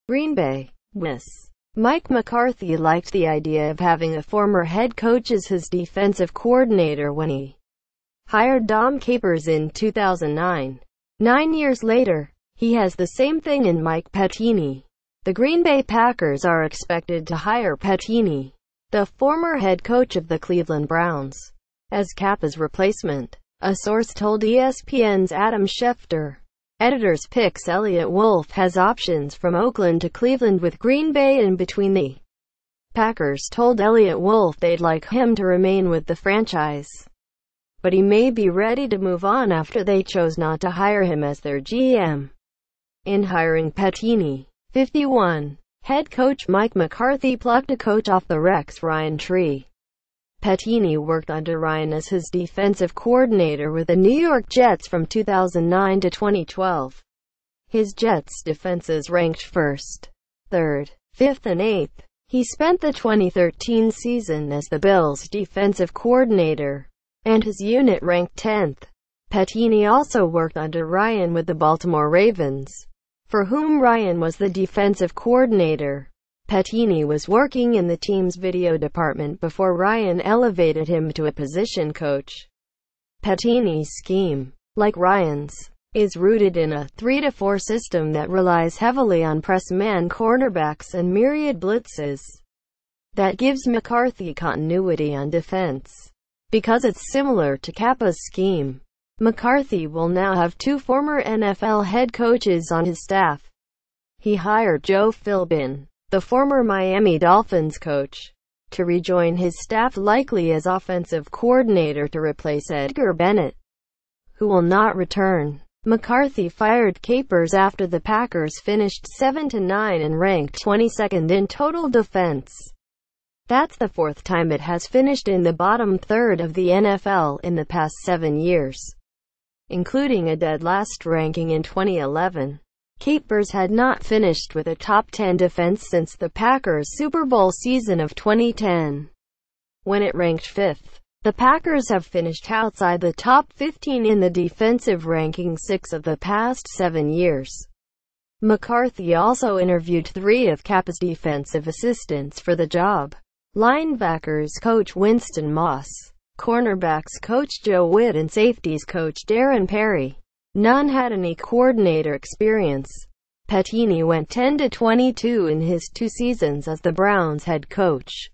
Green Bay. Miss. Mike McCarthy liked the idea of having a former head coach as his defensive coordinator when he hired Dom Capers in 2009. 9 years later, he has the same thing in Mike Pettine. The Green Bay Packers are expected to hire Pettine, the former head coach of the Cleveland Browns, as Kappa's replacement. A source told ESPN's Adam Schefter. Editors picks Elliott Wolf has options from Oakland to Cleveland with Green Bay in between. The Packers told Elliott Wolf they'd like him to remain with the franchise, but he may be ready to move on after they chose not to hire him as their GM. In hiring Pettine, 51, head coach Mike McCarthy plucked a coach off the Rex Ryan tree. Pettine worked under Ryan as his defensive coordinator with the New York Jets from 2009 to 2012. His Jets' defenses ranked 1st, 3rd, 5th and 8th. He spent the 2013 season as the Bills' defensive coordinator, and his unit ranked 10th. Pettine also worked under Ryan with the Baltimore Ravens, for whom Ryan was the defensive coordinator. Pettine was working in the team's video department before Ryan elevated him to a position coach. Pettine's scheme, like Ryan's, is rooted in a 3-4 system that relies heavily on press-man cornerbacks and myriad blitzes. That gives McCarthy continuity on defense. Because it's similar to Kappa's scheme, McCarthy will now have 2 former NFL head coaches on his staff. He hired Joe Philbin, the former Miami Dolphins coach, to rejoin his staff, likely as offensive coordinator to replace Edgar Bennett, who will not return. McCarthy fired Capers after the Packers finished 7-9 and ranked 22nd in total defense. That's the 4th time it has finished in the bottom third of the NFL in the past 7 years, including a dead last ranking in 2011. Capers had not finished with a top 10 defense since the Packers' Super Bowl season of 2010, when it ranked 5th. The Packers have finished outside the top 15 in the defensive ranking 6 of the past 7 years. McCarthy also interviewed 3 of Kappa's defensive assistants for the job: linebackers coach Winston Moss, cornerbacks coach Joe Witt, and safeties coach Darren Perry. None had any coordinator experience. Pettine went 10-22 in his 2 seasons as the Browns head coach.